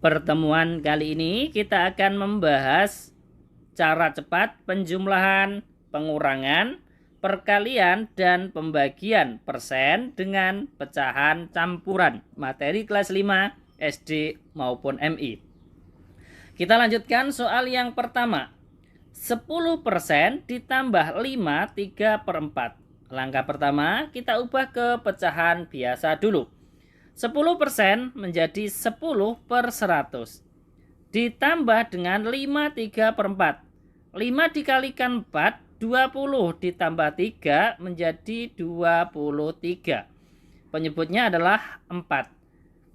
Pertemuan kali ini kita akan membahas cara cepat penjumlahan, pengurangan, perkalian, dan pembagian persen dengan pecahan campuran materi kelas 5 SD maupun MI. Kita lanjutkan soal yang pertama. 10% ditambah 5 3/4. Langkah pertama kita ubah ke pecahan biasa dulu. 10% menjadi 10/100 ditambah dengan 5 3/4. 5 dikalikan 4, 20 ditambah 3 menjadi 23. Penyebutnya adalah 4.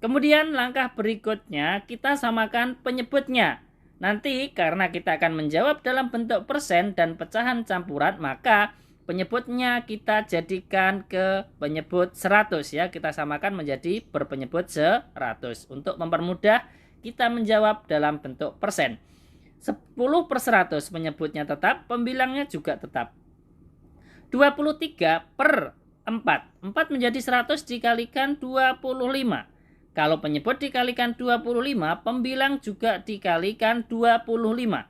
Kemudian langkah berikutnya kita samakan penyebutnya. Nanti karena kita akan menjawab dalam bentuk persen dan pecahan campuran, maka penyebutnya kita jadikan ke penyebut 100 ya. Kita samakan menjadi berpenyebut 100 untuk mempermudah kita menjawab dalam bentuk persen. 10/100 penyebutnya tetap, pembilangnya juga tetap. 23/4. 4 menjadi 100 dikalikan 25. Kalau penyebut dikalikan 25, pembilang juga dikalikan 25.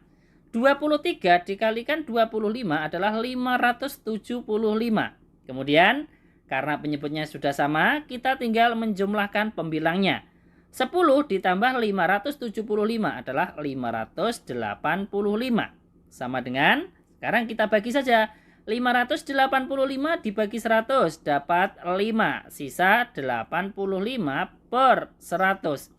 23 dikalikan 25 adalah 575. Kemudian, karena penyebutnya sudah sama, kita tinggal menjumlahkan pembilangnya. 10 ditambah 575 adalah 585. Sama dengan, sekarang kita bagi saja. 585 dibagi 100 dapat 5, sisa 85/100.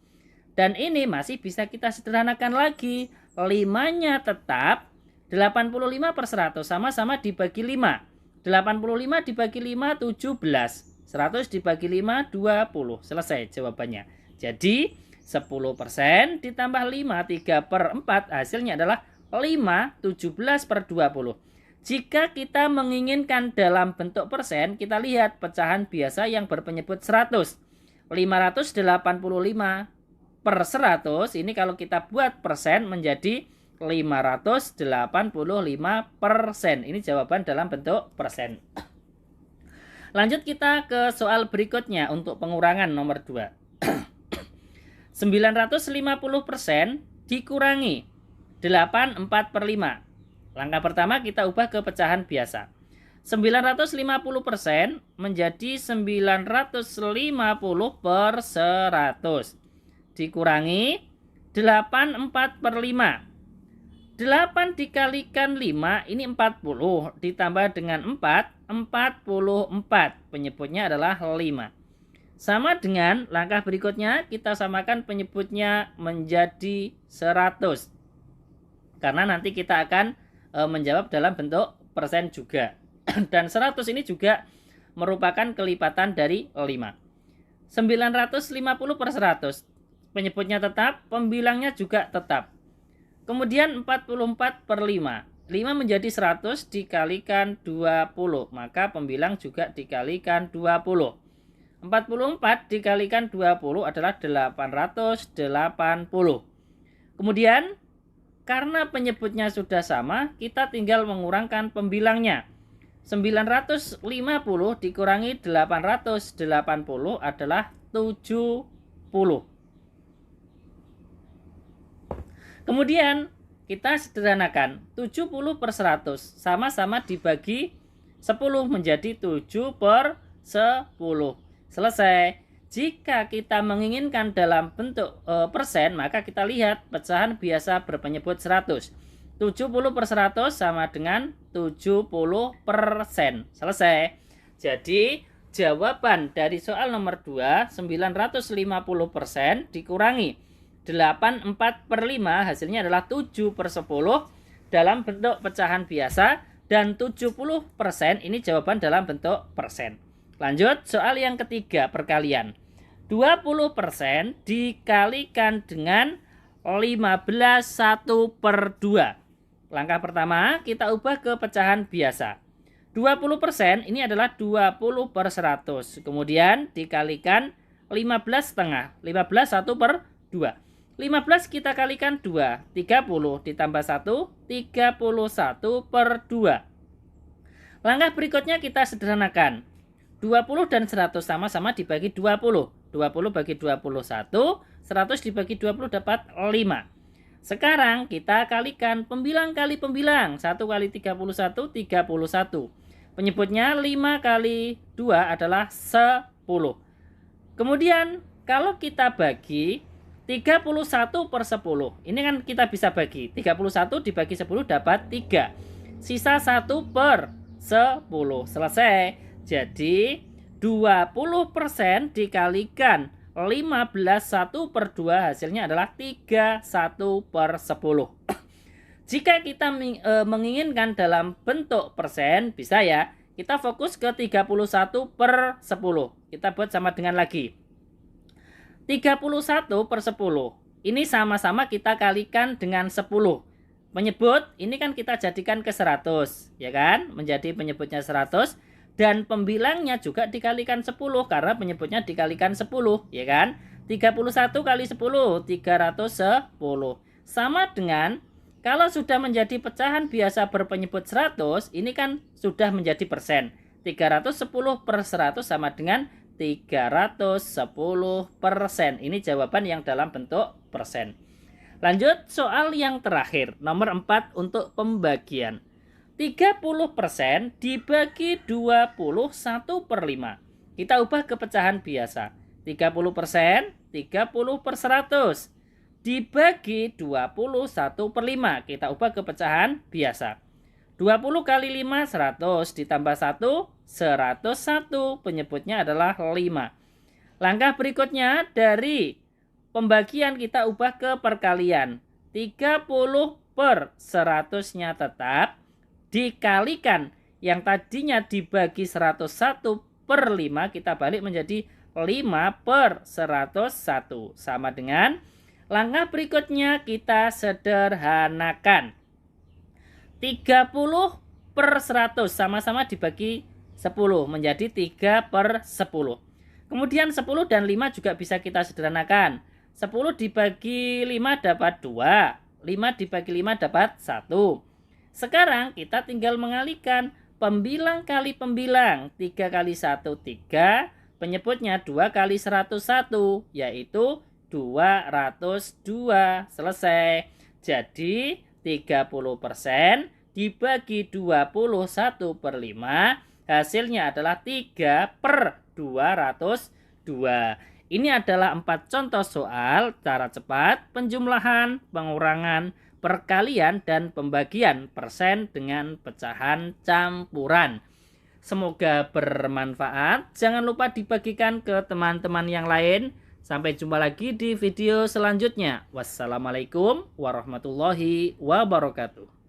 Dan ini masih bisa kita sederhanakan lagi. 5-nya tetap 85/100 sama-sama dibagi 5. 85 dibagi 5 17. 100 dibagi 5 20. Selesai jawabannya. Jadi 10% ditambah 5 3/4 hasilnya adalah 5 17/20. Jika kita menginginkan dalam bentuk persen, kita lihat pecahan biasa yang berpenyebut 100. 585/100 ini kalau kita buat persen menjadi 585%. Ini jawaban dalam bentuk persen. Lanjut kita ke soal berikutnya untuk pengurangan nomor 2. 950% dikurangi 84/5. Langkah pertama kita ubah ke pecahan biasa. 950% menjadi 950/100 dikurangi 84/5. 8 dikalikan 5 ini 40 ditambah dengan 4 44. Penyebutnya adalah 5. Sama dengan langkah berikutnya kita samakan penyebutnya menjadi 100. Karena nanti kita akan menjawab dalam bentuk persen juga. Dan 100 ini juga merupakan kelipatan dari 5. 950/100 penyebutnya tetap, pembilangnya juga tetap. Kemudian 44/5. 5 menjadi 100 dikalikan 20, maka pembilang juga dikalikan 20. 44 dikalikan 20 adalah 880. Kemudian karena penyebutnya sudah sama, kita tinggal mengurangkan pembilangnya. 950 dikurangi 880 adalah 70. Kemudian kita sederhanakan. 70/100 sama-sama dibagi 10 menjadi 7/10. Selesai. Jika kita menginginkan dalam bentuk persen, maka kita lihat pecahan biasa berpenyebut 100. 70/100 sama dengan 70%. Selesai. Jadi, jawaban dari soal nomor 2, 950% dikurangi 84/5 hasilnya adalah 7/10 dalam bentuk pecahan biasa, dan 70% ini jawaban dalam bentuk persen. Lanjut, soal yang ketiga, perkalian. 20% dikalikan dengan 15 1/2. Langkah pertama, kita ubah ke pecahan biasa. 20% ini adalah 20/100. Kemudian dikalikan 15 setengah. 15 1/2. 15 kita kalikan 2. 30 ditambah 1. 31/2. Langkah berikutnya kita sederhanakan. 20 dan 100 sama-sama dibagi 20. 20 bagi 21, 100 dibagi 20 dapat 5. Sekarang kita kalikan pembilang kali pembilang. 1 kali 31, 31. Penyebutnya 5 kali 2 adalah 10. Kemudian kalau kita bagi 31 per 10. Ini kan kita bisa bagi. 31 dibagi 10 dapat 3. Sisa 1 per 10. Selesai. Jadi 20% dikalikan 15 1 per 2 hasilnya adalah 31 per 10. Jika kita menginginkan dalam bentuk persen, bisa ya. Kita fokus ke 31 per 10. Kita buat sama dengan lagi. 31 per 10. Ini sama-sama kita kalikan dengan 10. Penyebut, ini kan kita jadikan ke 100. Ya kan? Menjadi penyebutnya 100. Dan pembilangnya juga dikalikan 10. Karena penyebutnya dikalikan 10. Ya kan? 31 kali 10, 310. Sama dengan kalau sudah menjadi pecahan biasa berpenyebut 100, ini kan sudah menjadi persen. 310 per 100 sama dengan 310%. Ini jawaban yang dalam bentuk persen. Lanjut soal yang terakhir, nomor 4 untuk pembagian. 30% dibagi 21 per 5. Kita ubah ke pecahan biasa. 30%, 30 per 100. Dibagi 21 per 5. Kita ubah ke pecahan biasa. 20 kali 5, 100. Ditambah 1, 101. Penyebutnya adalah 5. Langkah berikutnya dari pembagian kita ubah ke perkalian. 30 per 100-nya tetap. Dikalikan yang tadinya dibagi 101 per 5. Kita balik menjadi 5 per 101. Sama dengan langkah berikutnya kita sederhanakan. 30 per 100 sama-sama dibagi 10 menjadi 3 per 10. Kemudian 10 dan 5 juga bisa kita sederhanakan. 10 dibagi 5 dapat 2. 5 dibagi 5 dapat 1. Sekarang kita tinggal mengalihkan pembilang kali pembilang. 3 kali 1, 3. Penyebutnya 2 kali 101 yaitu 202. Selesai. Jadi 30% dibagi 21 per 5 hasilnya adalah 3 per 202. Ini adalah 4 contoh soal cara cepat penjumlahan, pengurangan, perkalian, dan pembagian persen dengan pecahan campuran. Semoga bermanfaat. Jangan lupa dibagikan ke teman-teman yang lain. Sampai jumpa lagi di video selanjutnya. Wassalamualaikum warahmatullahi wabarakatuh.